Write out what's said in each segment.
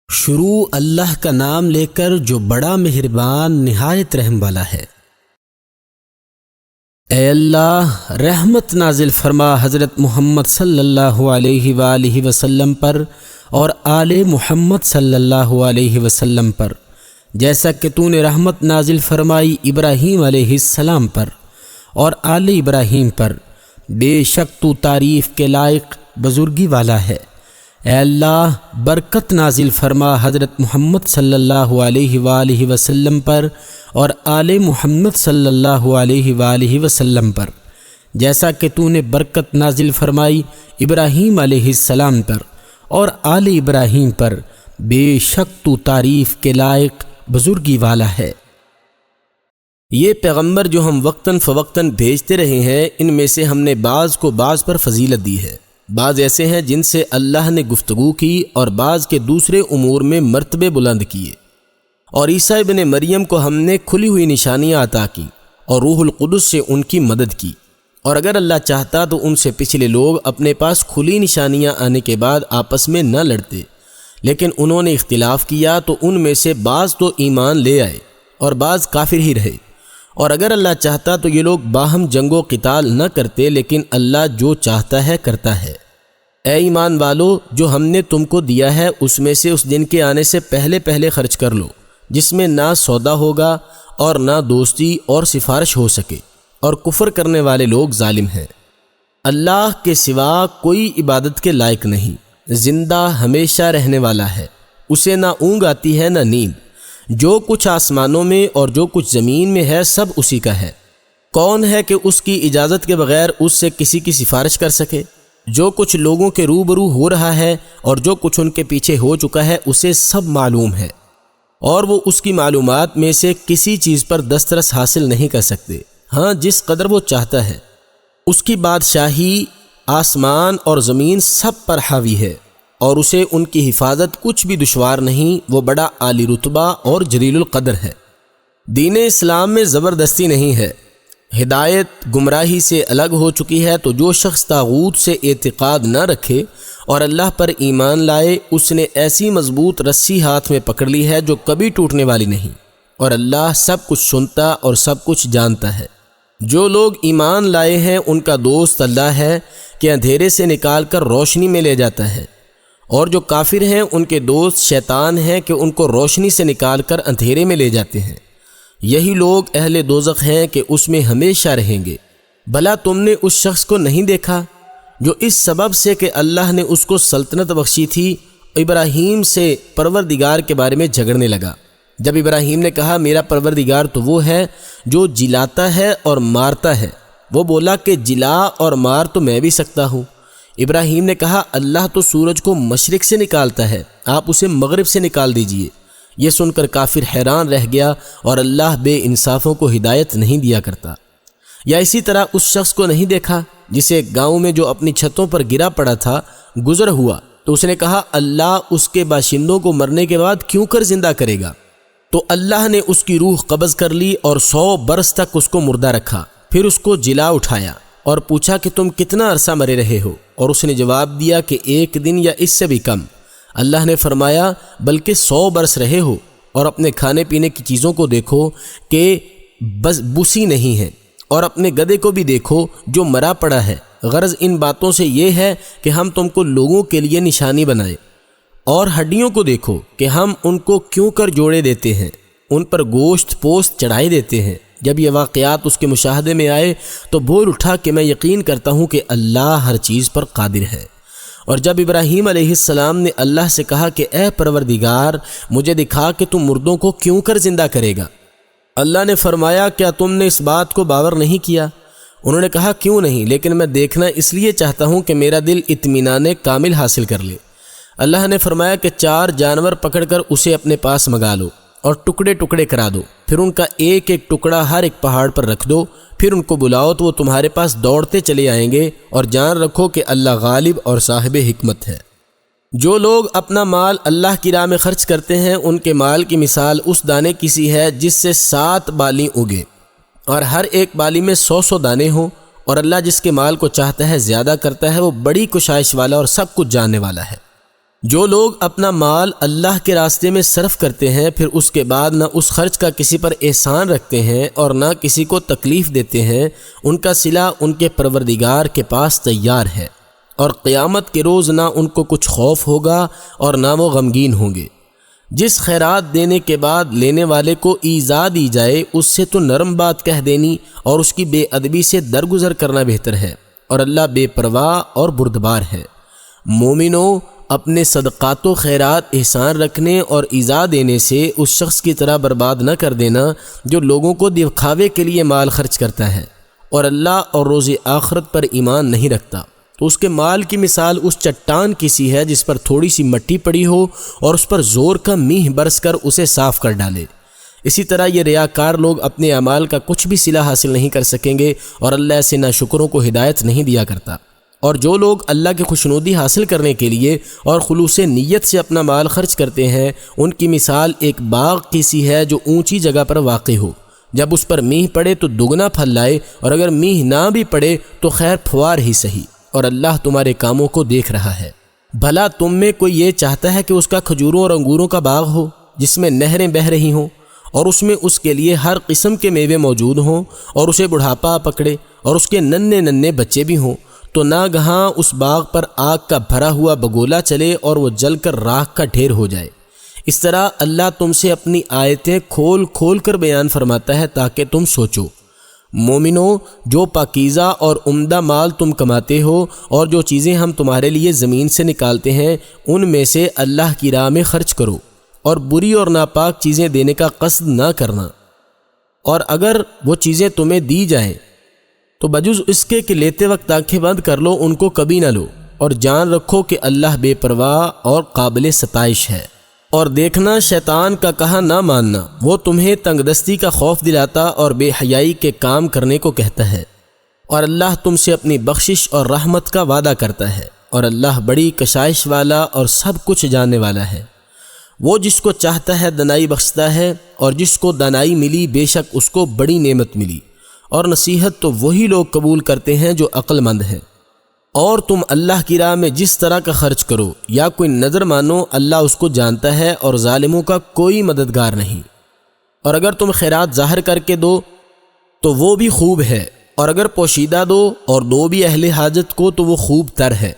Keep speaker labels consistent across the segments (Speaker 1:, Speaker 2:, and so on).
Speaker 1: شروع اللہ کا نام لے کر جو بڑا مہربان نہایت رحم والا ہے۔ اے اللہ رحمت نازل فرما حضرت محمد صلی اللہ علیہ وآلہ وسلم پر اور آل محمد صلی اللہ علیہ وسلم پر، جیسا کہ تو نے رحمت نازل فرمائی ابراہیم علیہ السلام پر اور آل ابراہیم پر۔ بے شک تو تعریف کے لائق بزرگی والا ہے۔ اے اللہ برکت نازل فرما حضرت محمد صلی اللہ علیہ وآلہ وسلم پر اور آل محمد صلی اللہ علیہ وآلہ وسلم پر، جیسا کہ تو نے برکت نازل فرمائی ابراہیم علیہ السلام پر اور آل ابراہیم پر۔ بے شک تو تعریف کے لائق بزرگی والا ہے۔
Speaker 2: یہ پیغمبر جو ہم وقتاً فوقتاً بھیجتے رہے ہیں، ان میں سے ہم نے بعض کو بعض پر فضیلت دی ہے۔ بعض ایسے ہیں جن سے اللہ نے گفتگو کی اور بعض کے دوسرے امور میں مرتبے بلند کیے۔ اور عیسیٰ ابن مریم کو ہم نے کھلی ہوئی نشانیاں عطا کی اور روح القدس سے ان کی مدد کی، اور اگر اللہ چاہتا تو ان سے پچھلے لوگ اپنے پاس کھلی نشانیاں آنے کے بعد آپس میں نہ لڑتے، لیکن انہوں نے اختلاف کیا تو ان میں سے بعض تو ایمان لے آئے اور بعض کافر ہی رہے۔ اور اگر اللہ چاہتا تو یہ لوگ باہم جنگ و قتال نہ کرتے، لیکن اللہ جو چاہتا ہے کرتا ہے۔ اے ایمان والو، جو ہم نے تم کو دیا ہے اس میں سے اس دن کے آنے سے پہلے خرچ کر لو، جس میں نہ سودا ہوگا اور نہ دوستی اور سفارش ہو سکے، اور کفر کرنے والے لوگ ظالم ہیں۔ اللہ کے سوا کوئی عبادت کے لائق نہیں، زندہ ہمیشہ رہنے والا ہے، اسے نہ اونگ آتی ہے نہ نیند۔ جو کچھ آسمانوں میں اور جو کچھ زمین میں ہے سب اسی کا ہے۔ کون ہے کہ اس کی اجازت کے بغیر اس سے کسی کی سفارش کر سکے؟ جو کچھ لوگوں کے روبرو ہو رہا ہے اور جو کچھ ان کے پیچھے ہو چکا ہے اسے سب معلوم ہے، اور وہ اس کی معلومات میں سے کسی چیز پر دسترس حاصل نہیں کر سکتے، ہاں جس قدر وہ چاہتا ہے۔ اس کی بادشاہی آسمان اور زمین سب پر حاوی ہے، اور اسے ان کی حفاظت کچھ بھی دشوار نہیں، وہ بڑا عالی رتبہ اور جلیل القدر ہے۔ دین اسلام میں زبردستی نہیں ہے، ہدایت گمراہی سے الگ ہو چکی ہے، تو جو شخص طاغوت سے اعتقاد نہ رکھے اور اللہ پر ایمان لائے، اس نے ایسی مضبوط رسی ہاتھ میں پکڑ لی ہے جو کبھی ٹوٹنے والی نہیں، اور اللہ سب کچھ سنتا اور سب کچھ جانتا ہے۔ جو لوگ ایمان لائے ہیں ان کا دوست اللہ ہے کہ اندھیرے سے نکال کر روشنی میں لے جاتا ہے، اور جو کافر ہیں ان کے دوست شیطان ہیں کہ ان کو روشنی سے نکال کر اندھیرے میں لے جاتے ہیں۔ یہی لوگ اہل دوزخ ہیں کہ اس میں ہمیشہ رہیں گے۔ بھلا تم نے اس شخص کو نہیں دیکھا جو اس سبب سے کہ اللہ نے اس کو سلطنت بخشی تھی، ابراہیم سے پروردگار کے بارے میں جھگڑنے لگا؟ جب ابراہیم نے کہا میرا پروردگار تو وہ ہے جو جلاتا ہے اور مارتا ہے، وہ بولا کہ جلا اور مار تو میں بھی سکتا ہوں۔ ابراہیم نے کہا اللہ تو سورج کو مشرق سے نکالتا ہے، آپ اسے مغرب سے نکال دیجئے۔ یہ سن کر کافر حیران رہ گیا، اور اللہ بے انصافوں کو ہدایت نہیں دیا کرتا۔ یا اسی طرح اس شخص کو نہیں دیکھا جسے گاؤں میں جو اپنی چھتوں پر گرا پڑا تھا گزر ہوا، تو اس نے کہا اللہ اس کے باشندوں کو مرنے کے بعد کیوں کر زندہ کرے گا؟ تو اللہ نے اس کی روح قبض کر لی اور 100 برس تک اس کو مردہ رکھا، پھر اس کو جلا اٹھایا اور پوچھا کہ تم کتنا عرصہ مرے رہے ہو؟ اور اس نے جواب دیا کہ 1 دن یا اس سے بھی کم۔ اللہ نے فرمایا بلکہ 100 برس رہے ہو، اور اپنے کھانے پینے کی چیزوں کو دیکھو کہ بس بسی نہیں ہے، اور اپنے گدھے کو بھی دیکھو جو مرا پڑا ہے۔ غرض ان باتوں سے یہ ہے کہ ہم تم کو لوگوں کے لیے نشانی بنائے۔ اور ہڈیوں کو دیکھو کہ ہم ان کو کیوں کر جوڑے دیتے ہیں، ان پر گوشت پوست چڑھائے دیتے ہیں۔ جب یہ واقعات اس کے مشاہدے میں آئے تو بول اٹھا کہ میں یقین کرتا ہوں کہ اللہ ہر چیز پر قادر ہے۔ اور جب ابراہیم علیہ السلام نے اللہ سے کہا کہ اے پروردگار مجھے دکھا کہ تم مردوں کو کیوں کر زندہ کرے گا، اللہ نے فرمایا کیا تم نے اس بات کو باور نہیں کیا؟ انہوں نے کہا کیوں نہیں، لیکن میں دیکھنا اس لیے چاہتا ہوں کہ میرا دل اطمینان کامل حاصل کر لے۔ اللہ نے فرمایا کہ 4 جانور پکڑ کر اسے اپنے پاس منگا لو اور ٹکڑے ٹکڑے کرا دو، پھر ان کا ایک ایک ٹکڑا ہر ایک پہاڑ پر رکھ دو، پھر ان کو بلاؤ تو وہ تمہارے پاس دوڑتے چلے آئیں گے، اور جان رکھو کہ اللہ غالب اور صاحب حکمت ہے۔ جو لوگ اپنا مال اللہ کی راہ میں خرچ کرتے ہیں ان کے مال کی مثال اس دانے کی سی ہے جس سے 7 بالی اگے اور ہر ایک بالی میں 100 دانے ہوں، اور اللہ جس کے مال کو چاہتا ہے زیادہ کرتا ہے، وہ بڑی کشائش والا اور سب کچھ جاننے والا ہے۔ جو لوگ اپنا مال اللہ کے راستے میں صرف کرتے ہیں پھر اس کے بعد نہ اس خرچ کا کسی پر احسان رکھتے ہیں اور نہ کسی کو تکلیف دیتے ہیں، ان کا صلہ ان کے پروردگار کے پاس تیار ہے، اور قیامت کے روز نہ ان کو کچھ خوف ہوگا اور نہ وہ غمگین ہوں گے۔ جس خیرات دینے کے بعد لینے والے کو ایذا دی جائے اس سے تو نرم بات کہہ دینی اور اس کی بے ادبی سے درگزر کرنا بہتر ہے، اور اللہ بے پرواہ اور بردبار ہے۔ مومنو، اپنے صدقات و خیرات احسان رکھنے اور ایذا دینے سے اس شخص کی طرح برباد نہ کر دینا جو لوگوں کو دکھاوے کے لیے مال خرچ کرتا ہے اور اللہ اور روز آخرت پر ایمان نہیں رکھتا، تو اس کے مال کی مثال اس چٹان کی سی ہے جس پر تھوڑی سی مٹی پڑی ہو اور اس پر زور کا میہ برس کر اسے صاف کر ڈالے۔ اسی طرح یہ ریاکار لوگ اپنے اعمال کا کچھ بھی صلہ حاصل نہیں کر سکیں گے، اور اللہ ایسے ناشکروں کو ہدایت نہیں دیا کرتا۔ اور جو لوگ اللہ کی خوشنودی حاصل کرنے کے لیے اور خلوص نیت سے اپنا مال خرچ کرتے ہیں، ان کی مثال ایک باغ کی سی ہے جو اونچی جگہ پر واقع ہو، جب اس پر میہ پڑے تو دگنا پھل لائے، اور اگر میہ نہ بھی پڑے تو خیر پھوار ہی سہی، اور اللہ تمہارے کاموں کو دیکھ رہا ہے۔ بھلا تم میں کوئی یہ چاہتا ہے کہ اس کا کھجوروں اور انگوروں کا باغ ہو جس میں نہریں بہہ رہی ہوں، اور اس میں اس کے لیے ہر قسم کے میوے موجود ہوں، اور اسے بڑھاپا پکڑے اور اس کے ننھے ننھے بچے بھی ہوں، تو ناگہاں اس باغ پر آگ کا بھرا ہوا بگولا چلے اور وہ جل کر راکھ کا ڈھیر ہو جائے؟ اس طرح اللہ تم سے اپنی آیتیں کھول کھول کر بیان فرماتا ہے تاکہ تم سوچو۔ مومنو، جو پاکیزہ اور عمدہ مال تم کماتے ہو اور جو چیزیں ہم تمہارے لیے زمین سے نکالتے ہیں ان میں سے اللہ کی راہ میں خرچ کرو، اور بری اور ناپاک چیزیں دینے کا قصد نہ کرنا، اور اگر وہ چیزیں تمہیں دی جائیں تو بجز اس کے کہ لیتے وقت آنکھیں بند کر لو ان کو کبھی نہ لو، اور جان رکھو کہ اللہ بے پرواہ اور قابل ستائش ہے۔ اور دیکھنا، شیطان کا کہا نہ ماننا، وہ تمہیں تنگ دستی کا خوف دلاتا اور بے حیائی کے کام کرنے کو کہتا ہے، اور اللہ تم سے اپنی بخشش اور رحمت کا وعدہ کرتا ہے، اور اللہ بڑی کشائش والا اور سب کچھ جاننے والا ہے۔ وہ جس کو چاہتا ہے دنائی بخشتا ہے، اور جس کو دانائی ملی بے شک اس کو بڑی نعمت ملی، اور نصیحت تو وہی لوگ قبول کرتے ہیں جو عقل مند ہیں۔ اور تم اللہ کی راہ میں جس طرح کا خرچ کرو یا کوئی نظر مانو، اللہ اس کو جانتا ہے اور ظالموں کا کوئی مددگار نہیں۔ اور اگر تم خیرات ظاہر کر کے دو تو وہ بھی خوب ہے، اور اگر پوشیدہ دو اور دو بھی اہل حاجت کو تو وہ خوب تر ہے،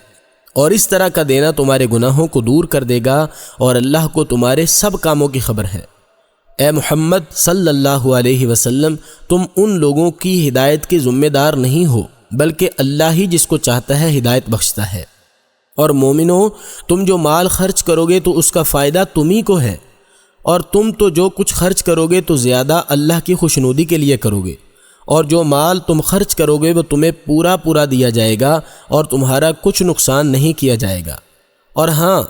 Speaker 2: اور اس طرح کا دینا تمہارے گناہوں کو دور کر دے گا، اور اللہ کو تمہارے سب کاموں کی خبر ہے۔ اے محمد صلی اللہ علیہ وسلم، تم ان لوگوں کی ہدایت کے ذمہ دار نہیں ہو، بلکہ اللہ ہی جس کو چاہتا ہے ہدایت بخشتا ہے۔ اور مومنو، تم جو مال خرچ کرو گے تو اس کا فائدہ تمہیں کو ہے، اور تم تو جو کچھ خرچ کرو گے تو زیادہ اللہ کی خوشنودی کے لیے کرو گے، اور جو مال تم خرچ کرو گے وہ تمہیں پورا پورا دیا جائے گا اور تمہارا کچھ نقصان نہیں کیا جائے گا۔ اور ہاں،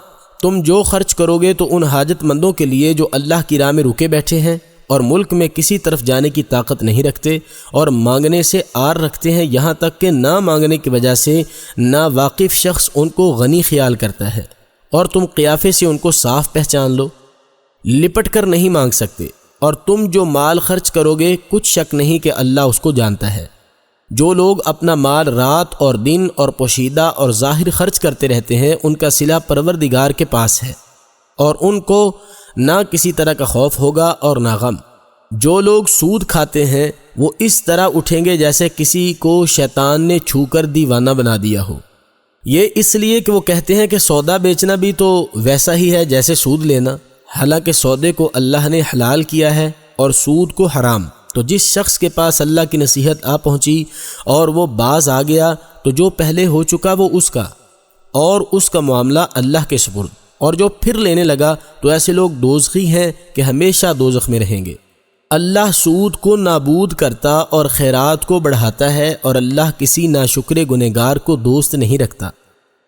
Speaker 2: تم جو خرچ کرو گے تو ان حاجت مندوں کے لیے جو اللہ کی راہ میں رکے بیٹھے ہیں اور ملک میں کسی طرف جانے کی طاقت نہیں رکھتے اور مانگنے سے آر رکھتے ہیں، یہاں تک کہ نہ مانگنے کی وجہ سے نا واقف شخص ان کو غنی خیال کرتا ہے، اور تم قیافے سے ان کو صاف پہچان لو، لپٹ کر نہیں مانگ سکتے۔ اور تم جو مال خرچ کرو گے کچھ شک نہیں کہ اللہ اس کو جانتا ہے۔ جو لوگ اپنا مال رات اور دن اور پوشیدہ اور ظاہر خرچ کرتے رہتے ہیں ان کا صلہ پروردگار کے پاس ہے، اور ان کو نہ کسی طرح کا خوف ہوگا اور نہ غم۔ جو لوگ سود کھاتے ہیں وہ اس طرح اٹھیں گے جیسے کسی کو شیطان نے چھو کر دیوانہ بنا دیا ہو۔ یہ اس لیے کہ وہ کہتے ہیں کہ سودا بیچنا بھی تو ویسا ہی ہے جیسے سود لینا، حالانکہ سودے کو اللہ نے حلال کیا ہے اور سود کو حرام۔ تو جس شخص کے پاس اللہ کی نصیحت آ پہنچی اور وہ باز آ گیا تو جو پہلے ہو چکا وہ اس کا، اور اس کا معاملہ اللہ کے سپرد، اور جو پھر لینے لگا تو ایسے لوگ دوزخی ہیں کہ ہمیشہ دوزخ میں رہیں گے۔ اللہ سود کو نابود کرتا اور خیرات کو بڑھاتا ہے، اور اللہ کسی ناشکر گنہگار کو دوست نہیں رکھتا۔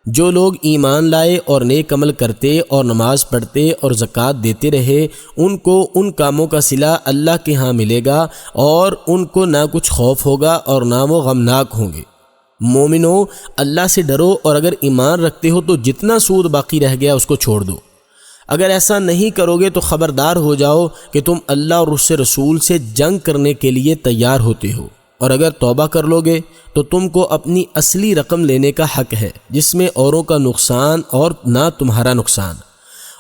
Speaker 2: جو لوگ ایمان لائے اور نیک عمل کرتے اور نماز پڑھتے اور زکوٰۃ دیتے رہے ان کو ان کاموں کا صلہ اللہ کے ہاں ملے گا، اور ان کو نہ کچھ خوف ہوگا اور نہ وہ غمناک ہوں گے۔ مومنو، اللہ سے ڈرو، اور اگر ایمان رکھتے ہو تو جتنا سود باقی رہ گیا اس کو چھوڑ دو۔ اگر ایسا نہیں کرو گے تو خبردار ہو جاؤ کہ تم اللہ اور اس سے رسول سے جنگ کرنے کے لیے تیار ہوتے ہو، اور اگر توبہ کر لو گے تو تم کو اپنی اصلی رقم لینے کا حق ہے، جس میں اوروں کا نقصان اور نہ تمہارا نقصان۔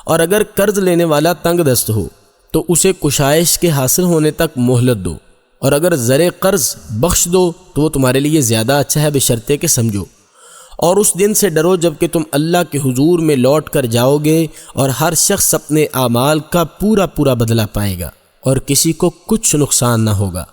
Speaker 2: اور اگر قرض لینے والا تنگ دست ہو تو اسے کشائش کے حاصل ہونے تک مہلت دو، اور اگر زر قرض بخش دو تو وہ تمہارے لیے زیادہ اچھا ہے، بشرطے کہ سمجھو۔ اور اس دن سے ڈرو جب کہ تم اللہ کے حضور میں لوٹ کر جاؤ گے، اور ہر شخص اپنے اعمال کا پورا پورا بدلہ پائے گا، اور کسی کو کچھ نقصان نہ ہوگا۔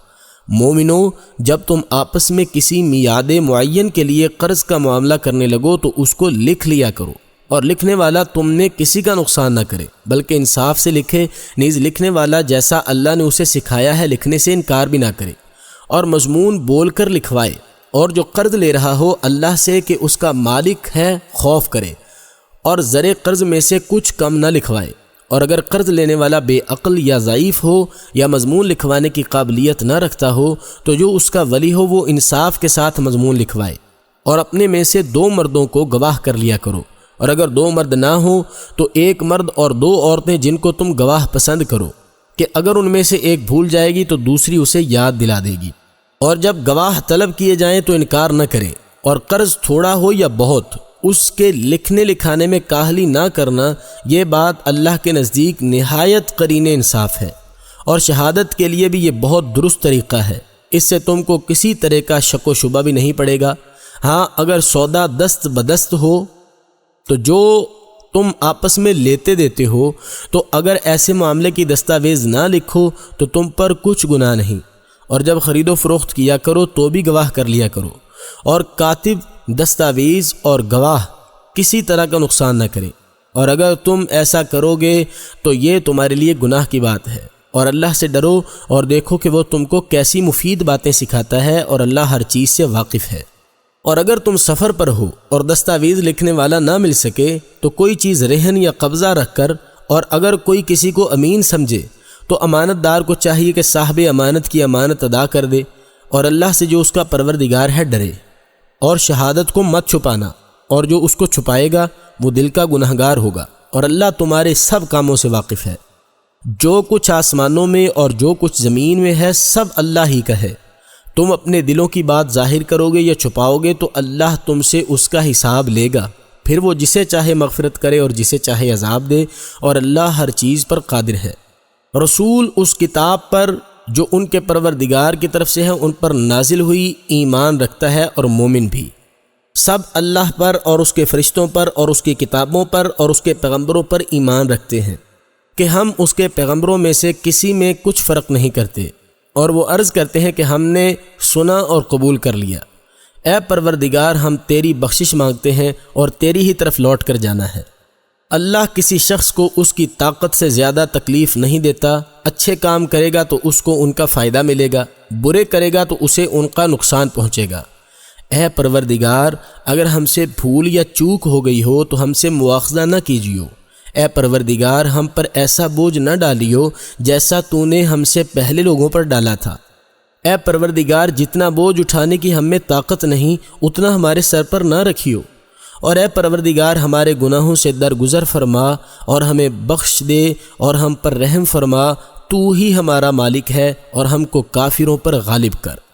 Speaker 2: مومنو، جب تم آپس میں کسی میعاد معین کے لیے قرض کا معاملہ کرنے لگو تو اس کو لکھ لیا کرو، اور لکھنے والا تم نے کسی کا نقصان نہ کرے بلکہ انصاف سے لکھے، نیز لکھنے والا جیسا اللہ نے اسے سکھایا ہے لکھنے سے انکار بھی نہ کرے، اور مضمون بول کر لکھوائے، اور جو قرض لے رہا ہو اللہ سے کہ اس کا مالک ہے خوف کرے، اور زر قرض میں سے کچھ کم نہ لکھوائے۔ اور اگر قرض لینے والا بے عقل یا ضعیف ہو یا مضمون لکھوانے کی قابلیت نہ رکھتا ہو تو جو اس کا ولی ہو وہ انصاف کے ساتھ مضمون لکھوائے، اور اپنے میں سے 2 مردوں کو گواہ کر لیا کرو، اور اگر 2 مرد نہ ہوں تو 1 مرد اور 2 عورتیں جن کو تم گواہ پسند کرو، کہ اگر ان میں سے ایک بھول جائے گی تو دوسری اسے یاد دلا دے گی۔ اور جب گواہ طلب کیے جائیں تو انکار نہ کریں، اور قرض تھوڑا ہو یا بہت اس کے لکھنے لکھانے میں کاہلی نہ کرنا، یہ بات اللہ کے نزدیک نہایت قرین انصاف ہے، اور شہادت کے لیے بھی یہ بہت درست طریقہ ہے، اس سے تم کو کسی طرح کا شک و شبہ بھی نہیں پڑے گا۔ ہاں اگر سودا دست بدست ہو تو جو تم آپس میں لیتے دیتے ہو، تو اگر ایسے معاملے کی دستاویز نہ لکھو تو تم پر کچھ گناہ نہیں، اور جب خرید و فروخت کیا کرو تو بھی گواہ کر لیا کرو، اور کاتب دستاویز اور گواہ کسی طرح کا نقصان نہ کرے، اور اگر تم ایسا کرو گے تو یہ تمہارے لیے گناہ کی بات ہے۔ اور اللہ سے ڈرو اور دیکھو کہ وہ تم کو کیسی مفید باتیں سکھاتا ہے، اور اللہ ہر چیز سے واقف ہے۔ اور اگر تم سفر پر ہو اور دستاویز لکھنے والا نہ مل سکے تو کوئی چیز رہن یا قبضہ رکھ کر، اور اگر کوئی کسی کو امین سمجھے تو امانت دار کو چاہیے کہ صاحب امانت کی امانت ادا کر دے، اور اللہ سے جو اس کا پروردگار ہے ڈرے، اور شہادت کو مت چھپانا، اور جو اس کو چھپائے گا وہ دل کا گنہگار ہوگا، اور اللہ تمہارے سب کاموں سے واقف ہے۔ جو کچھ آسمانوں میں اور جو کچھ زمین میں ہے سب اللہ ہی کا ہے۔ تم اپنے دلوں کی بات ظاہر کرو گے یا چھپاؤ گے تو اللہ تم سے اس کا حساب لے گا، پھر وہ جسے چاہے مغفرت کرے اور جسے چاہے عذاب دے، اور اللہ ہر چیز پر قادر ہے۔ رسول اس کتاب پر جو ان کے پروردگار کی طرف سے ہے ان پر نازل ہوئی ایمان رکھتا ہے، اور مومن بھی سب اللہ پر اور اس کے فرشتوں پر اور اس کی کتابوں پر اور اس کے پیغمبروں پر ایمان رکھتے ہیں، کہ ہم اس کے پیغمبروں میں سے کسی میں کچھ فرق نہیں کرتے، اور وہ عرض کرتے ہیں کہ ہم نے سنا اور قبول کر لیا۔ اے پروردگار، ہم تیری بخشش مانگتے ہیں اور تیری ہی طرف لوٹ کر جانا ہے۔ اللہ کسی شخص کو اس کی طاقت سے زیادہ تکلیف نہیں دیتا، اچھے کام کرے گا تو اس کو ان کا فائدہ ملے گا، برے کرے گا تو اسے ان کا نقصان پہنچے گا۔ اے پروردگار، اگر ہم سے بھول یا چوک ہو گئی ہو تو ہم سے مواخذہ نہ کیجیو۔ اے پروردگار، ہم پر ایسا بوجھ نہ ڈالیو جیسا تو نے ہم سے پہلے لوگوں پر ڈالا تھا۔ اے پروردگار، جتنا بوجھ اٹھانے کی ہم میں طاقت نہیں اتنا ہمارے سر پر نہ رکھیو، اور اے پروردگار ہمارے گناہوں سے درگزر فرما اور ہمیں بخش دے اور ہم پر رحم فرما، تو ہی ہمارا مالک ہے اور ہم کو کافروں پر غالب کر۔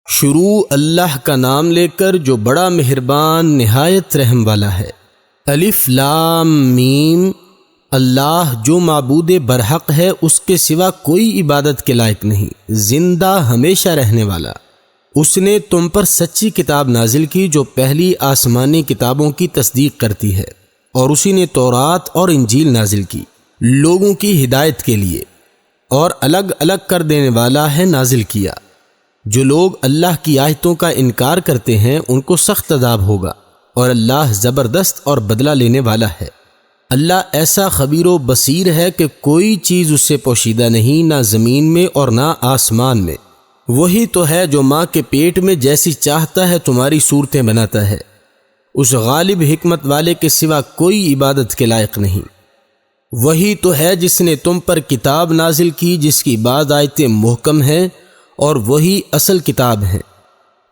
Speaker 1: شروع اللہ کا نام لے کر جو بڑا مہربان نہایت رحم والا ہے۔ الف لام میم۔ اللہ جو معبود برحق ہے اس کے سوا کوئی عبادت کے لائق نہیں، زندہ ہمیشہ رہنے والا۔ اس نے تم پر سچی کتاب نازل کی جو پہلی آسمانی کتابوں کی تصدیق کرتی ہے، اور اسی نے تورات اور انجیل نازل کی لوگوں کی ہدایت کے لیے، اور الگ الگ کر دینے والا ہے نازل کیا۔ جو لوگ اللہ کی آیتوں کا انکار کرتے ہیں ان کو سخت عذاب ہوگا، اور اللہ زبردست اور بدلہ لینے والا ہے۔ اللہ ایسا خبیر و بصیر ہے کہ کوئی چیز اس سے پوشیدہ نہیں، نہ زمین میں اور نہ آسمان میں۔ وہی تو ہے جو ماں کے پیٹ میں جیسی چاہتا ہے تمہاری صورتیں بناتا ہے، اس غالب حکمت والے کے سوا کوئی عبادت کے لائق نہیں۔ وہی تو ہے جس نے تم پر کتاب نازل کی جس کی بعض آیتیں محکم ہیں اور وہی اصل کتاب ہیں،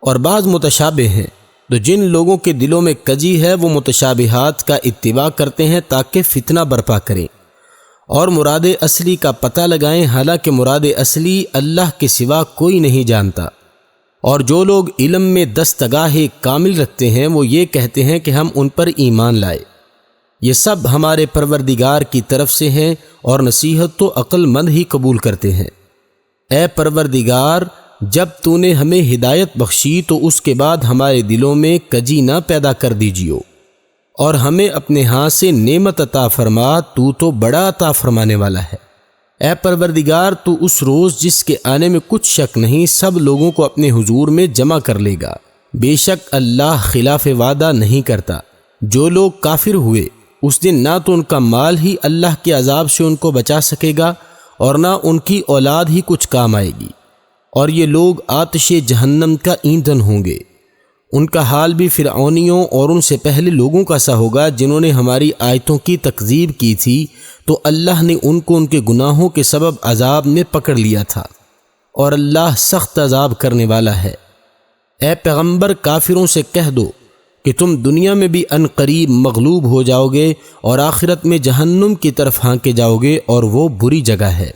Speaker 1: اور بعض متشابہ ہیں،
Speaker 2: تو جن لوگوں کے دلوں میں کجی ہے وہ متشابہات کا اتباع کرتے ہیں تاکہ فتنہ برپا کریں اور مراد اصلی کا پتہ لگائیں، حالانکہ مراد اصلی اللہ کے سوا کوئی نہیں جانتا۔ اور جو لوگ علم میں دستگاہ کامل رکھتے ہیں وہ یہ کہتے ہیں کہ ہم ان پر ایمان لائے۔ یہ سب ہمارے پروردگار کی طرف سے ہیں اور نصیحت تو عقل مند ہی قبول کرتے ہیں۔ اے پروردگار، جب تو نے ہمیں ہدایت بخشی تو اس کے بعد ہمارے دلوں میں کجی نہ پیدا کر دیجیو اور ہمیں اپنے ہاتھ سے نعمت عطا فرما، تو بڑا عطا فرمانے والا ہے۔ اے پروردگار، تو اس روز جس کے آنے میں کچھ شک نہیں سب لوگوں کو اپنے حضور میں جمع کر لے گا۔ بے شک اللہ خلاف وعدہ نہیں کرتا۔ جو لوگ کافر ہوئے اس دن نہ تو ان کا مال ہی اللہ کے عذاب سے ان کو بچا سکے گا اور نہ ان کی اولاد ہی کچھ کام آئے گی، اور یہ لوگ آتش جہنم کا ایندھن ہوں گے۔ ان کا حال بھی فرعونیوں اور ان سے پہلے لوگوں کا سا ہوگا جنہوں نے ہماری آیتوں کی تکذیب کی تھی، تو اللہ نے ان کو ان کے گناہوں کے سبب عذاب میں پکڑ لیا تھا، اور اللہ سخت عذاب کرنے والا ہے۔ اے پیغمبر، کافروں سے کہہ دو کہ تم دنیا میں بھی ان قریب مغلوب ہو جاؤ گے اور آخرت میں جہنم کی طرف ہانکے جاؤ گے، اور وہ بری جگہ ہے۔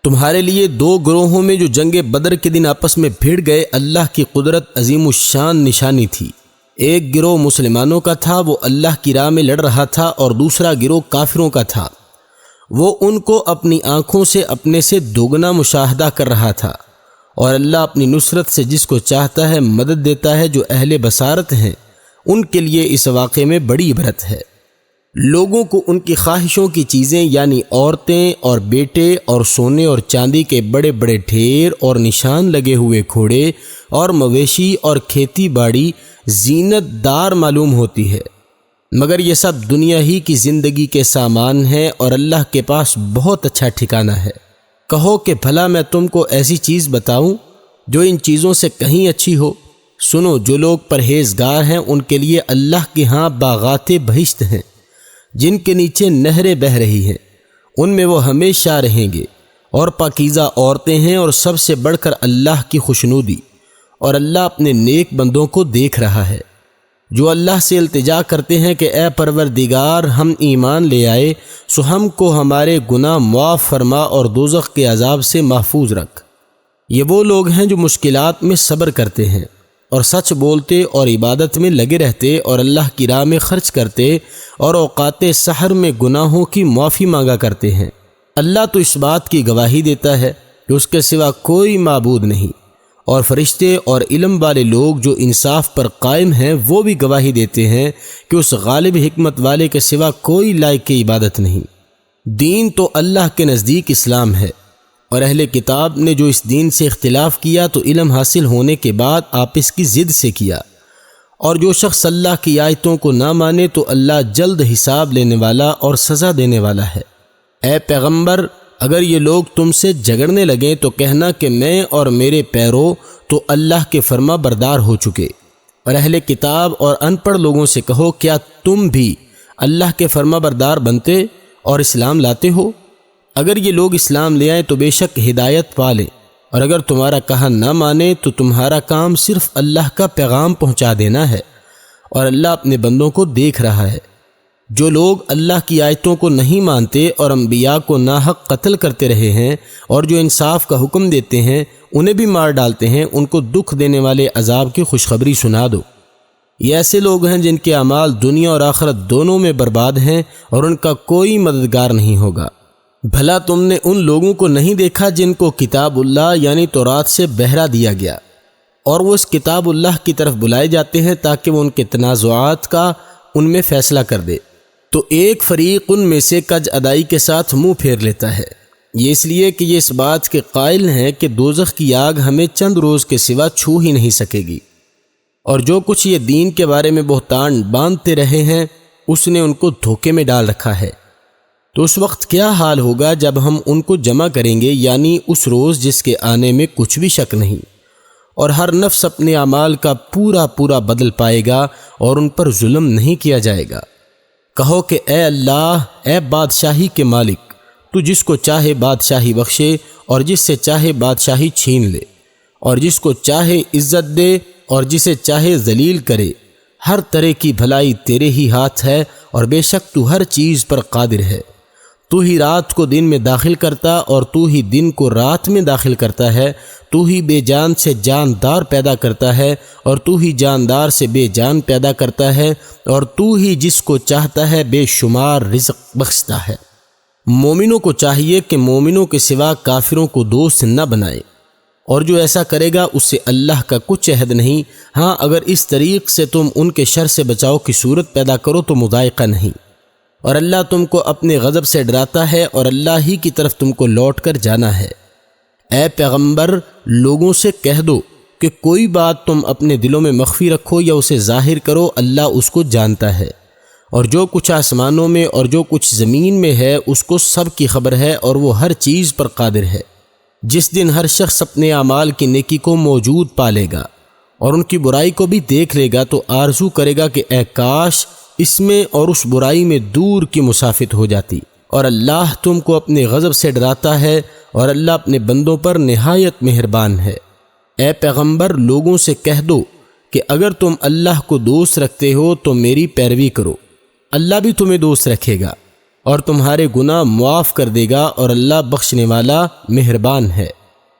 Speaker 2: تمہارے لیے دو گروہوں میں جو جنگ بدر کے دن آپس میں بھیڑ گئے اللہ کی قدرت عظیم الشان نشانی تھی۔ ایک گروہ مسلمانوں کا تھا، وہ اللہ کی راہ میں لڑ رہا تھا، اور دوسرا گروہ کافروں کا تھا، وہ ان کو اپنی آنکھوں سے اپنے سے دوگنا مشاہدہ کر رہا تھا۔ اور اللہ اپنی نصرت سے جس کو چاہتا ہے مدد دیتا ہے۔ جو اہل بصارت ہیں ان کے لیے اس واقعے میں بڑی عبرت ہے۔ لوگوں کو ان کی خواہشوں کی چیزیں یعنی عورتیں اور بیٹے اور سونے اور چاندی کے بڑے بڑے ڈھیر اور نشان لگے ہوئے گھوڑے اور مویشی اور کھیتی باڑی زینت دار معلوم ہوتی ہے، مگر یہ سب دنیا ہی کی زندگی کے سامان ہیں اور اللہ کے پاس بہت اچھا ٹھکانہ ہے۔ کہو کہ بھلا میں تم کو ایسی چیز بتاؤں جو ان چیزوں سے کہیں اچھی ہو؟ سنو، جو لوگ پرہیزگار ہیں ان کے لیے اللہ کے ہاں باغات بہشت ہیں جن کے نیچے نہریں بہہ رہی ہیں، ان میں وہ ہمیشہ رہیں گے، اور پاکیزہ عورتیں ہیں، اور سب سے بڑھ کر اللہ کی خوشنودی، اور اللہ اپنے نیک بندوں کو دیکھ رہا ہے جو اللہ سے التجا کرتے ہیں کہ اے پروردگار، ہم ایمان لے آئے سو ہم کو ہمارے گناہ معاف فرما اور دوزخ کے عذاب سے محفوظ رکھ۔ یہ وہ لوگ ہیں جو مشکلات میں صبر کرتے ہیں اور سچ بولتے اور عبادت میں لگے رہتے اور اللہ کی راہ میں خرچ کرتے اور اوقات سحر میں گناہوں کی معافی مانگا کرتے ہیں۔ اللہ تو اس بات کی گواہی دیتا ہے کہ اس کے سوا کوئی معبود نہیں، اور فرشتے اور علم والے لوگ جو انصاف پر قائم ہیں وہ بھی گواہی دیتے ہیں کہ اس غالب حکمت والے کے سوا کوئی لائق کی عبادت نہیں۔ دین تو اللہ کے نزدیک اسلام ہے، اور اہل کتاب نے جو اس دین سے اختلاف کیا تو علم حاصل ہونے کے بعد آپس کی ضد سے کیا، اور جو شخص اللہ کی آیتوں کو نہ مانے تو اللہ جلد حساب لینے والا اور سزا دینے والا ہے۔ اے پیغمبر، اگر یہ لوگ تم سے جھگڑنے لگیں تو کہنا کہ میں اور میرے پیرو تو اللہ کے فرما بردار ہو چکے، اور اہل کتاب اور ان پڑھ لوگوں سے کہو کیا تم بھی اللہ کے فرما بردار بنتے اور اسلام لاتے ہو؟ اگر یہ لوگ اسلام لے آئیں تو بے شک ہدایت پا لیں، اور اگر تمہارا کہا نہ مانے تو تمہارا کام صرف اللہ کا پیغام پہنچا دینا ہے، اور اللہ اپنے بندوں کو دیکھ رہا ہے۔ جو لوگ اللہ کی آیتوں کو نہیں مانتے اور انبیاء کو ناحق قتل کرتے رہے ہیں اور جو انصاف کا حکم دیتے ہیں انہیں بھی مار ڈالتے ہیں، ان کو دکھ دینے والے عذاب کی خوشخبری سنا دو۔ یہ ایسے لوگ ہیں جن کے اعمال دنیا اور آخرت دونوں میں برباد ہیں اور ان کا کوئی مددگار نہیں ہوگا۔ بھلا تم نے ان لوگوں کو نہیں دیکھا جن کو کتاب اللہ یعنی تورات سے بہرا دیا گیا، اور وہ اس کتاب اللہ کی طرف بلائے جاتے ہیں تاکہ وہ ان کے تنازعات کا ان میں فیصلہ کر دے، تو ایک فریق ان میں سے کج ادائی کے ساتھ منہ پھیر لیتا ہے۔ یہ اس لیے کہ یہ اس بات کے قائل ہیں کہ دوزخ کی آگ ہمیں چند روز کے سوا چھو ہی نہیں سکے گی، اور جو کچھ یہ دین کے بارے میں بہتان باندھتے رہے ہیں اس نے ان کو دھوکے میں ڈال رکھا ہے۔ تو اس وقت کیا حال ہوگا جب ہم ان کو جمع کریں گے، یعنی اس روز جس کے آنے میں کچھ بھی شک نہیں، اور ہر نفس اپنے اعمال کا پورا پورا بدل پائے گا اور ان پر ظلم نہیں کیا جائے گا۔ کہو کہ اے اللہ، اے بادشاہی کے مالک، تو جس کو چاہے بادشاہی بخشے اور جس سے چاہے بادشاہی چھین لے، اور جس کو چاہے عزت دے اور جسے چاہے ذلیل کرے، ہر طرح کی بھلائی تیرے ہی ہاتھ ہے اور بے شک تو ہر چیز پر قادر ہے۔ تو ہی رات کو دن میں داخل کرتا اور تو ہی دن کو رات میں داخل کرتا ہے، تو ہی بے جان سے جاندار پیدا کرتا ہے اور تو ہی جاندار سے بے جان پیدا کرتا ہے اور تو ہی جس کو چاہتا ہے بے شمار رزق بخشتا ہے۔ مومنوں کو چاہیے کہ مومنوں کے سوا کافروں کو دوست نہ بنائے، اور جو ایسا کرے گا اس سے اللہ کا کچھ عہد نہیں۔ ہاں اگر اس طریق سے تم ان کے شر سے بچاؤ کی صورت پیدا کرو تو مضائقہ نہیں، اور اللہ تم کو اپنے غضب سے ڈراتا ہے اور اللہ ہی کی طرف تم کو لوٹ کر جانا ہے۔ اے پیغمبر، لوگوں سے کہہ دو کہ کوئی بات تم اپنے دلوں میں مخفی رکھو یا اسے ظاہر کرو، اللہ اس کو جانتا ہے، اور جو کچھ آسمانوں میں اور جو کچھ زمین میں ہے اس کو سب کی خبر ہے اور وہ ہر چیز پر قادر ہے۔ جس دن ہر شخص اپنے اعمال کی نیکی کو موجود پالے گا اور ان کی برائی کو بھی دیکھ لے گا تو آرزو کرے گا کہ اے کاش اس میں اور اس برائی میں دور کی مسافت ہو جاتی، اور اللہ تم کو اپنے غضب سے ڈراتا ہے اور اللہ اپنے بندوں پر نہایت مہربان ہے۔ اے پیغمبر، لوگوں سے کہہ دو کہ اگر تم اللہ کو دوست رکھتے ہو تو میری پیروی کرو، اللہ بھی تمہیں دوست رکھے گا اور تمہارے گناہ معاف کر دے گا، اور اللہ بخشنے والا مہربان ہے۔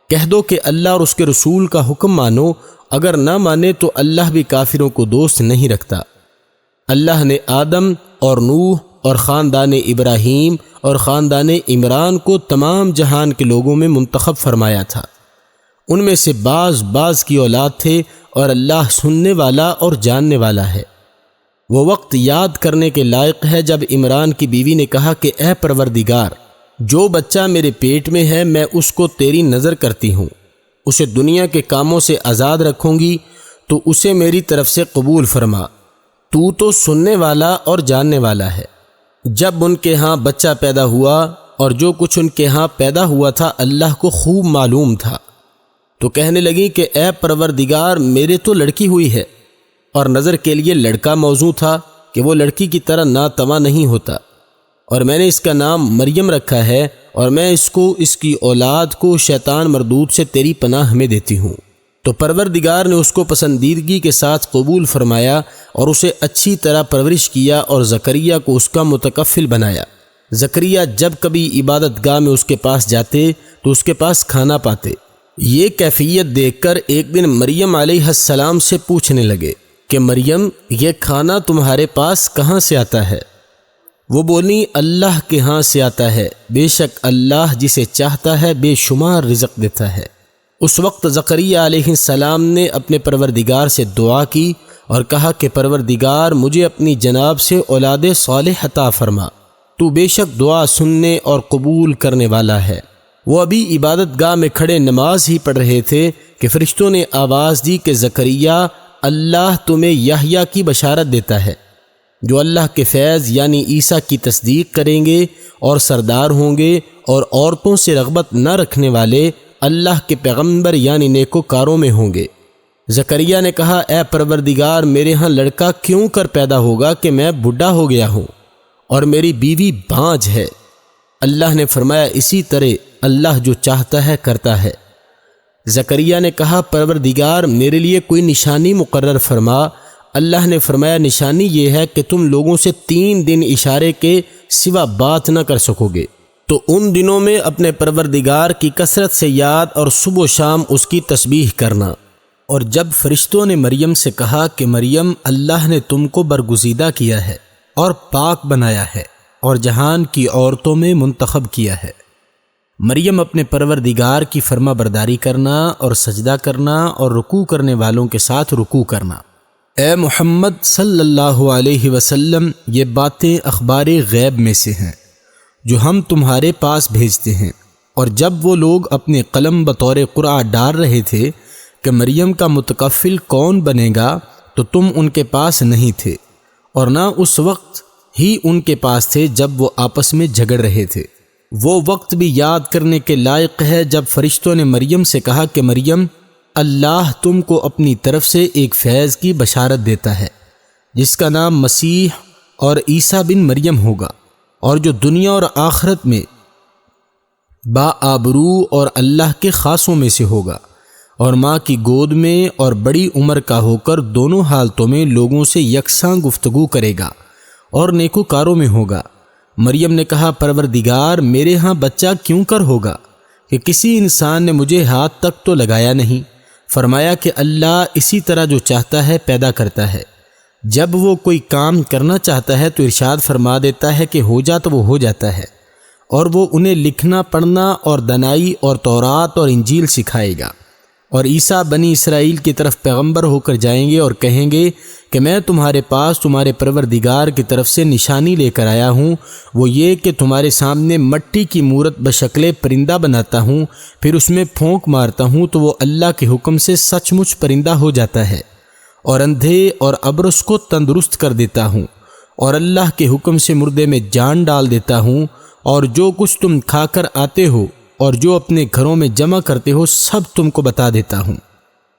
Speaker 2: کہہ دو کہ اللہ اور اس کے رسول کا حکم مانو، اگر نہ مانے تو اللہ بھی کافروں کو دوست نہیں رکھتا۔ اللہ نے آدم اور نوح اور خاندان ابراہیم اور خاندان عمران کو تمام جہان کے لوگوں میں منتخب فرمایا تھا۔ ان میں سے بعض کی اولاد تھے، اور اللہ سننے والا اور جاننے والا ہے۔ وہ وقت یاد کرنے کے لائق ہے جب عمران کی بیوی نے کہا کہ اے پروردگار، جو بچہ میرے پیٹ میں ہے میں اس کو تیری نظر کرتی ہوں، اسے دنیا کے کاموں سے آزاد رکھوں گی تو اسے میری طرف سے قبول فرما، تو سننے والا اور جاننے والا ہے۔ جب ان کے ہاں بچہ پیدا ہوا اور جو کچھ ان کے ہاں پیدا ہوا تھا اللہ کو خوب معلوم تھا، تو کہنے لگی کہ اے پروردگار، میرے تو لڑکی ہوئی ہے، اور نظر کے لیے لڑکا موزوں تھا کہ وہ لڑکی کی طرح ناتواں نہیں ہوتا، اور میں نے اس کا نام مریم رکھا ہے، اور میں اس کو اس کی اولاد کو شیطان مردود سے تیری پناہ میں دیتی ہوں۔ تو پروردگار نے اس کو پسندیدگی کے ساتھ قبول فرمایا اور اسے اچھی طرح پرورش کیا اور زکریا کو اس کا متکفل بنایا۔ زکریا جب کبھی عبادت گاہ میں اس کے پاس جاتے تو اس کے پاس کھانا پاتے۔ یہ کیفیت دیکھ کر ایک دن مریم علیہ السلام سے پوچھنے لگے کہ مریم، یہ کھانا تمہارے پاس کہاں سے آتا ہے؟ وہ بولی، اللہ کے ہاں سے آتا ہے، بے شک اللہ جسے چاہتا ہے بے شمار رزق دیتا ہے۔ اس وقت زکریا علیہ السلام نے اپنے پروردگار سے دعا کی اور کہا کہ پروردگار، مجھے اپنی جناب سے اولاد صالح عطا فرما، تو بے شک دعا سننے اور قبول کرنے والا ہے۔ وہ ابھی عبادت گاہ میں کھڑے نماز ہی پڑھ رہے تھے کہ فرشتوں نے آواز دی کہ زکریا، اللہ تمہیں یحییٰ کی بشارت دیتا ہے، جو اللہ کے فیض یعنی عیسیٰ کی تصدیق کریں گے اور سردار ہوں گے اور عورتوں سے رغبت نہ رکھنے والے، اللہ کے پیغمبر یعنی نیکوکاروں میں ہوں گے۔ زکریا نے کہا، اے پروردگار، میرے ہاں لڑکا کیوں کر پیدا ہوگا کہ میں بوڑھا ہو گیا ہوں اور میری بیوی بانجھ ہے؟ اللہ نے فرمایا، اسی طرح اللہ جو چاہتا ہے کرتا ہے۔ زکریا نے کہا، پروردگار، میرے لیے کوئی نشانی مقرر فرما۔ اللہ نے فرمایا، نشانی یہ ہے کہ تم لوگوں سے 3 دن اشارے کے سوا بات نہ کر سکو گے، تو ان دنوں میں اپنے پروردگار کی کثرت سے یاد اور صبح و شام اس کی تسبیح کرنا۔ اور جب فرشتوں نے مریم سے کہا کہ مریم، اللہ نے تم کو برگزیدہ کیا ہے اور پاک بنایا ہے اور جہان کی عورتوں میں منتخب کیا ہے، مریم اپنے پروردگار کی فرما برداری کرنا اور سجدہ کرنا اور رکوع کرنے والوں کے ساتھ رکوع کرنا۔ اے محمد صلی اللہ علیہ وسلم، یہ باتیں اخبار غیب میں سے ہیں جو ہم تمہارے پاس بھیجتے ہیں۔ اور جب وہ لوگ اپنے قلم بطور قرعہ ڈال رہے تھے کہ مریم کا متکفل کون بنے گا تو تم ان کے پاس نہیں تھے، اور نہ اس وقت ہی ان کے پاس تھے جب وہ آپس میں جھگڑ رہے تھے۔ وہ وقت بھی یاد کرنے کے لائق ہے جب فرشتوں نے مریم سے کہا کہ مریم، اللہ تم کو اپنی طرف سے ایک فیض کی بشارت دیتا ہے جس کا نام مسیح اور عیسیٰ بن مریم ہوگا، اور جو دنیا اور آخرت میں با آبرو اور اللہ کے خاصوں میں سے ہوگا، اور ماں کی گود میں اور بڑی عمر کا ہو کر دونوں حالتوں میں لوگوں سے یکساں گفتگو کرے گا اور نیکوکاروں میں ہوگا۔ مریم نے کہا پروردگار میرے ہاں بچہ کیوں کر ہوگا کہ کسی انسان نے مجھے ہاتھ تک تو لگایا نہیں۔ فرمایا کہ اللہ اسی طرح جو چاہتا ہے پیدا کرتا ہے، جب وہ کوئی کام کرنا چاہتا ہے تو ارشاد فرما دیتا ہے کہ ہو جا تو وہ ہو جاتا ہے، اور وہ انہیں لکھنا پڑھنا اور دنائی اور تورات اور انجیل سکھائے گا۔ اور عیسیٰ بنی اسرائیل کی طرف پیغمبر ہو کر جائیں گے اور کہیں گے کہ میں تمہارے پاس تمہارے پروردگار کی طرف سے نشانی لے کر آیا ہوں، وہ یہ کہ تمہارے سامنے مٹی کی مورت بشکل پرندہ بناتا ہوں، پھر اس میں پھونک مارتا ہوں تو وہ اللہ کے حکم سے سچ مچ پرندہ ہو جاتا ہے، اور اندھے اور ابرص کو تندرست کر دیتا ہوں، اور اللہ کے حکم سے مردے میں جان ڈال دیتا ہوں، اور جو کچھ تم کھا کر آتے ہو اور جو اپنے گھروں میں جمع کرتے ہو سب تم کو بتا دیتا ہوں۔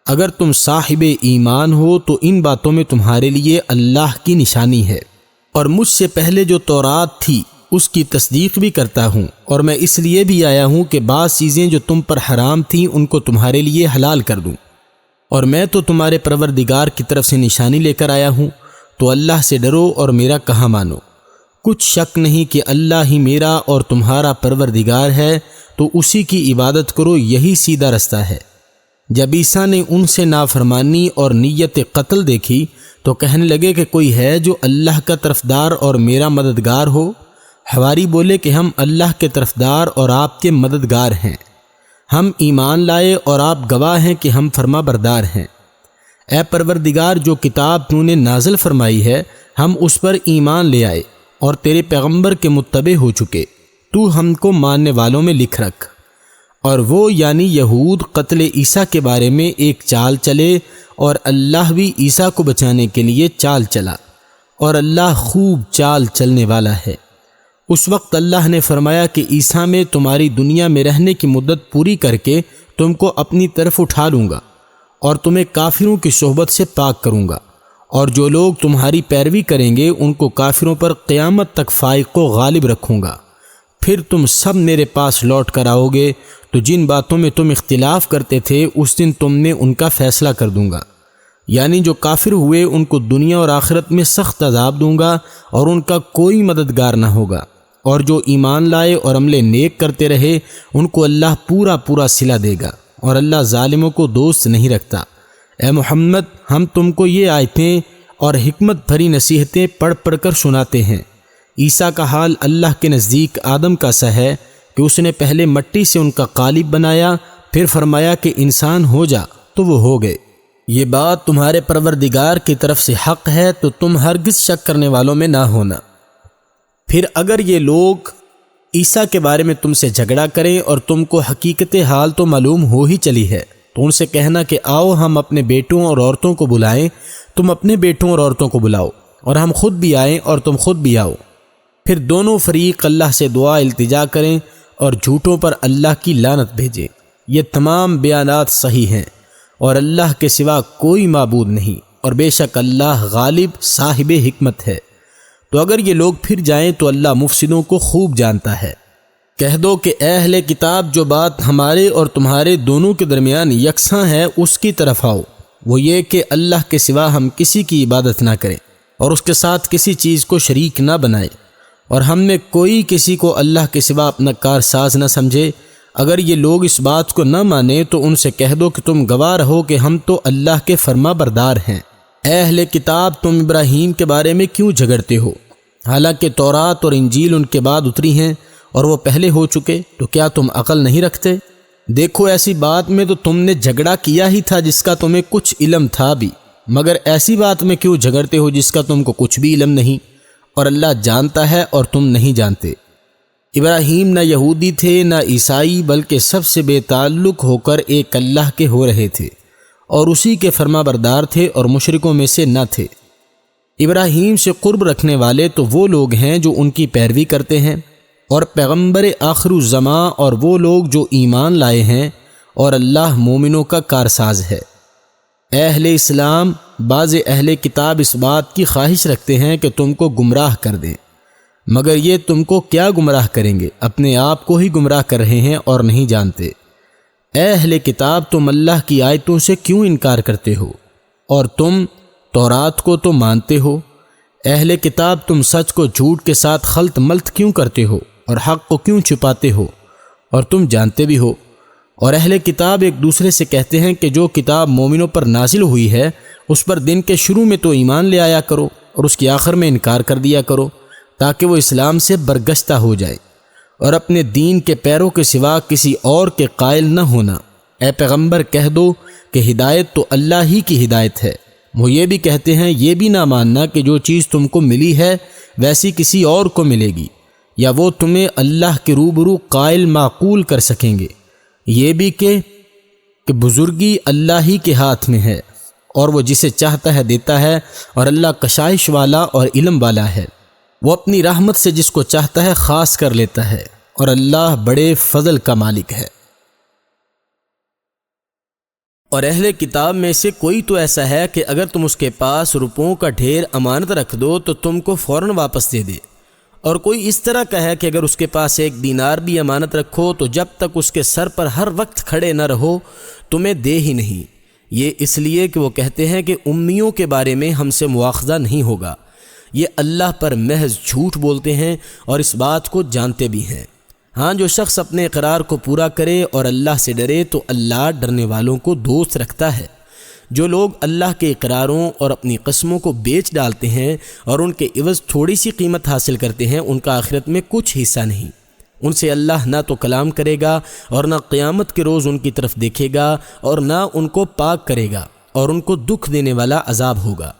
Speaker 2: اگر تم صاحب ایمان ہو تو ان باتوں میں تمہارے لیے اللہ کی نشانی ہے، اور مجھ سے پہلے جو تورات تھی اس کی تصدیق بھی کرتا ہوں، اور میں اس لیے بھی آیا ہوں کہ بعض چیزیں جو تم پر حرام تھیں ان کو تمہارے لیے حلال کر دوں، اور میں تو تمہارے پروردگار کی طرف سے نشانی لے کر آیا ہوں، تو اللہ سے ڈرو اور میرا کہا مانو۔ کچھ شک نہیں کہ اللہ ہی میرا اور تمہارا پروردگار ہے، تو اسی کی عبادت کرو، یہی سیدھا رستہ ہے۔ جب عیسیٰ نے ان سے نافرمانی اور نیت قتل دیکھی تو کہنے لگے کہ کوئی ہے جو اللہ کا طرفدار اور میرا مددگار ہو؟ حواری بولے کہ ہم اللہ کے طرفدار اور آپ کے مددگار ہیں، ہم ایمان لائے اور آپ گواہ ہیں کہ ہم فرما بردار ہیں۔ اے پروردگار، جو کتاب تو نے نازل فرمائی ہے ہم اس پر ایمان لے آئے اور تیرے پیغمبر کے متبع ہو چکے، تو ہم کو ماننے والوں میں لکھ رکھ۔ اور وہ یعنی یہود قتل عیسیٰ کے بارے میں ایک چال چلے، اور اللہ بھی عیسیٰ کو بچانے کے لیے چال چلا، اور اللہ خوب چال چلنے والا ہے۔ اس وقت اللہ نے فرمایا کہ عیسیٰ میں تمہاری دنیا میں رہنے کی مدت پوری کر کے تم کو اپنی طرف اٹھا لوں گا، اور تمہیں کافروں کی صحبت سے پاک کروں گا، اور جو لوگ تمہاری پیروی کریں گے ان کو کافروں پر قیامت تک فائق و غالب رکھوں گا۔ پھر تم سب میرے پاس لوٹ کر آؤ گے، تو جن باتوں میں تم اختلاف کرتے تھے اس دن تم نے ان کا فیصلہ کر دوں گا۔ یعنی جو کافر ہوئے ان کو دنیا اور آخرت میں سخت عذاب دوں گا، اور ان کا کوئی مددگار نہ ہوگا، اور جو ایمان لائے اور عمل نیک کرتے رہے ان کو اللہ پورا پورا صلہ دے گا، اور اللہ ظالموں کو دوست نہیں رکھتا۔ اے محمد، ہم تم کو یہ آیتیں اور حکمت بھری نصیحتیں پڑھ پڑھ کر سناتے ہیں۔ عیسیٰ کا حال اللہ کے نزدیک آدم کا سا ہے کہ اس نے پہلے مٹی سے ان کا قالب بنایا، پھر فرمایا کہ انسان ہو جا تو وہ ہو گئے۔ یہ بات تمہارے پروردگار کی طرف سے حق ہے، تو تم ہرگز شک کرنے والوں میں نہ ہونا۔ پھر اگر یہ لوگ عیسیٰ کے بارے میں تم سے جھگڑا کریں اور تم کو حقیقت حال تو معلوم ہو ہی چلی ہے، تو ان سے کہنا کہ آؤ ہم اپنے بیٹوں اور عورتوں کو بلائیں، تم اپنے بیٹوں اور عورتوں کو بلاؤ، اور ہم خود بھی آئیں اور تم خود بھی آؤ۔ پھر دونوں فریق اللہ سے دعا التجا کریں اور جھوٹوں پر اللہ کی لعنت بھیجیں۔ یہ تمام بیانات صحیح ہیں، اور اللہ کے سوا کوئی معبود نہیں، اور بے شک اللہ غالب صاحب حکمت ہے۔ تو اگر یہ لوگ پھر جائیں تو اللہ مفسدوں کو خوب جانتا ہے۔ کہہ دو کہ اے اہل کتاب، جو بات ہمارے اور تمہارے دونوں کے درمیان یکساں ہے اس کی طرف آؤ، وہ یہ کہ اللہ کے سوا ہم کسی کی عبادت نہ کریں اور اس کے ساتھ کسی چیز کو شریک نہ بنائیں، اور ہم میں کوئی کسی کو اللہ کے سوا اپنا کارساز نہ سمجھے۔ اگر یہ لوگ اس بات کو نہ مانیں تو ان سے کہہ دو کہ تم گواہ رہو کہ ہم تو اللہ کے فرما بردار ہیں۔ اے اہل کتاب، تم ابراہیم کے بارے میں کیوں جھگڑتے ہو؟ حالانکہ تورات اور انجیل ان کے بعد اتری ہیں اور وہ پہلے ہو چکے، تو کیا تم عقل نہیں رکھتے؟ دیکھو، ایسی بات میں تو تم نے جھگڑا کیا ہی تھا جس کا تمہیں کچھ علم تھا بھی، مگر ایسی بات میں کیوں جھگڑتے ہو جس کا تم کو کچھ بھی علم نہیں، اور اللہ جانتا ہے اور تم نہیں جانتے۔ ابراہیم نہ یہودی تھے نہ عیسائی، بلکہ سب سے بے تعلق ہو کر ایک اللہ کے ہو رہے تھے، اور اسی کے فرما بردار تھے اور مشرکوں میں سے نہ تھے۔ ابراہیم سے قرب رکھنے والے تو وہ لوگ ہیں جو ان کی پیروی کرتے ہیں، اور پیغمبر آخر الزماں اور وہ لوگ جو ایمان لائے ہیں، اور اللہ مومنوں کا کارساز ہے۔ اے اہل اسلام، بعض اہل کتاب اس بات کی خواہش رکھتے ہیں کہ تم کو گمراہ کر دیں، مگر یہ تم کو کیا گمراہ کریں گے، اپنے آپ کو ہی گمراہ کر رہے ہیں اور نہیں جانتے۔
Speaker 1: اے اہل کتاب تم اللہ کی آیتوں سے کیوں انکار کرتے ہو اور تم تورات کو تو مانتے ہو؟ اہل کتاب تم سچ کو جھوٹ کے ساتھ خلط ملط کیوں کرتے ہو اور حق کو کیوں چھپاتے ہو اور تم جانتے بھی ہو؟ اور اہل کتاب ایک دوسرے سے کہتے ہیں کہ جو کتاب مومنوں پر نازل ہوئی ہے اس پر دن کے شروع میں تو ایمان لے آیا کرو اور اس کے آخر میں انکار کر دیا کرو تاکہ وہ اسلام سے برگشتہ ہو جائے، اور اپنے دین کے پیروں کے سوا کسی اور کے قائل نہ ہونا۔ اے پیغمبر کہہ دو کہ ہدایت تو اللہ ہی کی ہدایت ہے۔ وہ یہ بھی کہتے ہیں یہ بھی نہ ماننا کہ جو چیز تم کو ملی ہے ویسی کسی اور کو ملے گی، یا وہ تمہیں اللہ کے روبرو قائل معقول کر سکیں گے۔ یہ بھی کہ بزرگی اللہ ہی کے ہاتھ میں ہے، اور وہ جسے چاہتا ہے دیتا ہے، اور اللہ کشائش والا اور علم والا ہے۔ وہ اپنی رحمت سے جس کو چاہتا ہے خاص کر لیتا ہے، اور اللہ بڑے فضل کا مالک ہے۔
Speaker 2: اور اہل کتاب میں سے کوئی تو ایسا ہے کہ اگر تم اس کے پاس روپوں کا ڈھیر امانت رکھ دو تو تم کو فوراً واپس دے دے، اور کوئی اس طرح کا ہے کہ اگر اس کے پاس 1 دینار بھی امانت رکھو تو جب تک اس کے سر پر ہر وقت کھڑے نہ رہو تمہیں دے ہی نہیں۔ یہ اس لیے کہ وہ کہتے ہیں کہ امیوں کے بارے میں ہم سے مواخذہ نہیں ہوگا۔ یہ اللہ پر محض جھوٹ بولتے ہیں اور اس بات کو جانتے بھی ہیں۔ ہاں، جو شخص اپنے اقرار کو پورا کرے اور اللہ سے ڈرے تو اللہ ڈرنے والوں کو دوست رکھتا ہے۔ جو لوگ اللہ کے اقراروں اور اپنی قسموں کو بیچ ڈالتے ہیں اور ان کے عوض تھوڑی سی قیمت حاصل کرتے ہیں، ان کا آخرت میں کچھ حصہ نہیں۔ ان سے اللہ نہ تو کلام کرے گا اور نہ قیامت کے روز ان کی طرف دیکھے گا اور نہ ان کو پاک کرے گا، اور ان کو دکھ دینے والا عذاب ہوگا۔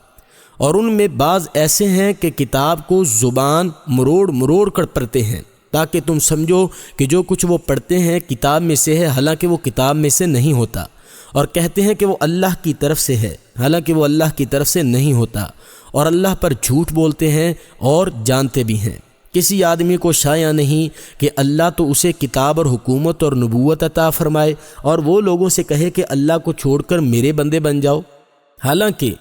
Speaker 2: اور ان میں بعض ایسے ہیں کہ کتاب کو زبان مروڑ مروڑ کر پڑھتے ہیں تاکہ تم سمجھو کہ جو کچھ وہ پڑھتے ہیں کتاب میں سے ہے، حالانکہ وہ کتاب میں سے نہیں ہوتا، اور کہتے ہیں کہ وہ اللہ کی طرف سے ہے، حالانکہ وہ اللہ کی طرف سے نہیں ہوتا، اور اللہ پر جھوٹ بولتے ہیں اور جانتے بھی ہیں۔ کسی آدمی کو شایع نہیں کہ اللہ تو اسے کتاب اور حکومت اور نبوت عطا فرمائے اور وہ لوگوں سے کہے کہ اللہ کو چھوڑ کر میرے بندے بن جاؤ، حالانکہ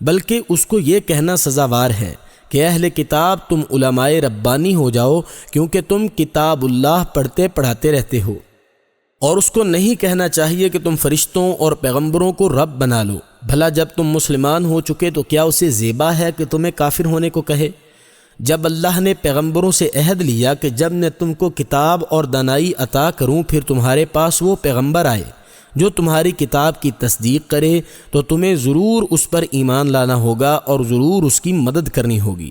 Speaker 2: بلکہ اس کو یہ کہنا سزاوار ہے کہ اہل کتاب تم علماء ربانی ہو جاؤ کیونکہ تم کتاب اللہ پڑھتے پڑھاتے رہتے ہو، اور اس کو نہیں کہنا چاہیے کہ تم فرشتوں اور پیغمبروں کو رب بنا لو۔ بھلا جب تم مسلمان ہو چکے تو کیا اسے زیبا ہے کہ تمہیں کافر ہونے کو کہے؟ جب اللہ نے پیغمبروں سے عہد لیا کہ جب میں تم کو کتاب اور دانائی عطا کروں پھر تمہارے پاس وہ پیغمبر آئے جو تمہاری کتاب کی تصدیق کرے تو تمہیں ضرور اس پر ایمان لانا ہوگا اور ضرور اس کی مدد کرنی ہوگی۔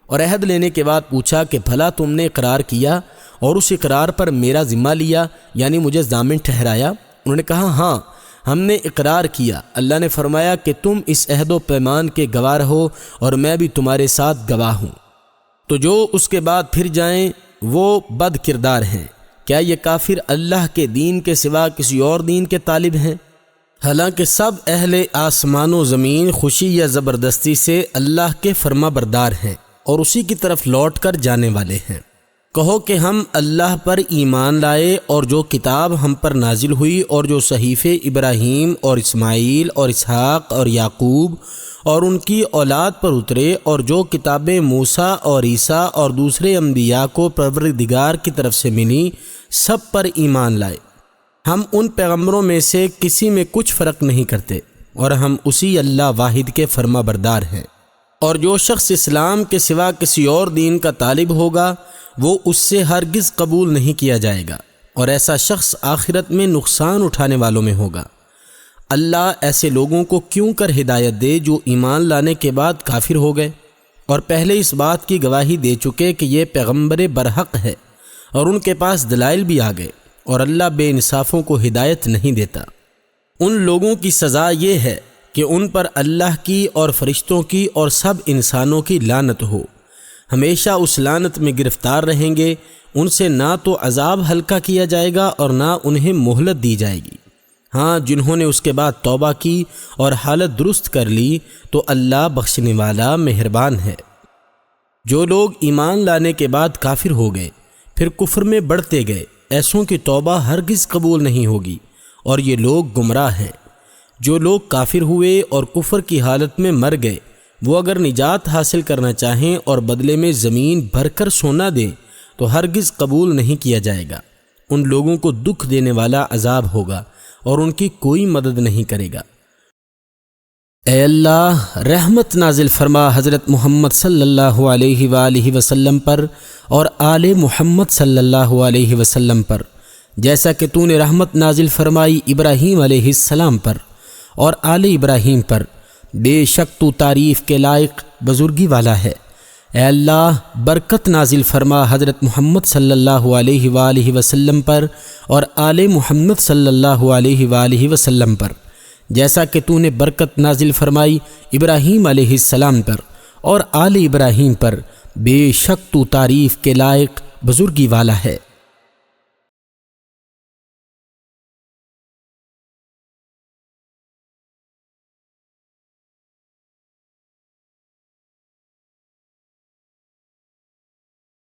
Speaker 2: اور عہد لینے کے بعد پوچھا کہ بھلا تم نے اقرار کیا اور اس اقرار پر میرا ذمہ لیا، یعنی مجھے ضامن ٹھہرایا؟ انہوں نے کہا ہاں، ہم نے اقرار کیا۔ اللہ نے فرمایا کہ تم اس عہد و پیمان کے گواہ رہو اور میں بھی تمہارے ساتھ گواہ ہوں۔ تو جو اس کے بعد پھر جائیں وہ بد کردار ہیں۔ کیا یہ کافر اللہ کے دین کے سوا کسی اور دین کے طالب ہیں؟ حالانکہ سب اہل آسمان و زمین خوشی یا زبردستی سے اللہ کے فرما بردار ہیں اور اسی کی طرف لوٹ کر جانے والے ہیں۔ کہو کہ ہم اللہ پر ایمان لائے اور جو کتاب ہم پر نازل ہوئی اور جو صحیفے ابراہیم اور اسماعیل اور اسحاق اور یعقوب اور ان کی اولاد پر اترے اور جو کتابیں موسیٰ اور عیسیٰ اور دوسرے انبیاء کو پروردگار کی طرف سے ملی سب پر ایمان لائے۔ ہم ان پیغمبروں میں سے کسی میں کچھ فرق نہیں کرتے اور ہم اسی اللہ واحد کے فرما بردار ہیں۔ اور جو شخص اسلام کے سوا کسی اور دین کا طالب ہوگا وہ اس سے ہرگز قبول نہیں کیا جائے گا، اور ایسا شخص آخرت میں نقصان اٹھانے والوں میں ہوگا۔ اللہ ایسے لوگوں کو کیوں کر ہدایت دے جو ایمان لانے کے بعد کافر ہو گئے اور پہلے اس بات کی گواہی دے چکے کہ یہ پیغمبر برحق ہے اور ان کے پاس دلائل بھی آ گئے، اور اللہ بے انصافوں کو ہدایت نہیں دیتا۔ ان لوگوں کی سزا یہ ہے کہ ان پر اللہ کی اور فرشتوں کی اور سب انسانوں کی لعنت ہو، ہمیشہ اس لعنت میں گرفتار رہیں گے۔ ان سے نہ تو عذاب ہلکا کیا جائے گا اور نہ انہیں مہلت دی جائے گی۔ ہاں، جنہوں نے اس کے بعد توبہ کی اور حالت درست کر لی تو اللہ بخشنے والا مہربان ہے۔ جو لوگ ایمان لانے کے بعد کافر ہو گئے پھر کفر میں بڑھتے گئے، ایسوں کی توبہ ہرگز قبول نہیں ہوگی، اور یہ لوگ گمراہ ہیں۔ جو لوگ کافر ہوئے اور کفر کی حالت میں مر گئے وہ اگر نجات حاصل کرنا چاہیں اور بدلے میں زمین بھر کر سونا دیں تو ہرگز قبول نہیں کیا جائے گا۔ ان لوگوں کو دکھ دینے والا عذاب ہوگا اور ان کی کوئی مدد نہیں کرے گا۔
Speaker 1: اے اللہ رحمت نازل فرما حضرت محمد صلی اللہ علیہ وآلہ وسلم پر اور آل محمد صلی اللہ علیہ وسلم پر، جیسا کہ تو نے رحمت نازل فرمائی ابراہیم علیہ السلام پر اور آل ابراہیم پر، بے شک تو تعریف کے لائق بزرگی والا ہے۔ اے اللہ برکت نازل فرما حضرت محمد صلی اللہ علیہ وآلہ وسلم پر اور آل محمد صلی اللہ علیہ وآلہ وسلم پر، جیسا کہ تو نے برکت نازل فرمائی ابراہیم علیہ السلام پر اور آل ابراہیم پر، بے شک تو تعریف کے لائق بزرگی والا ہے۔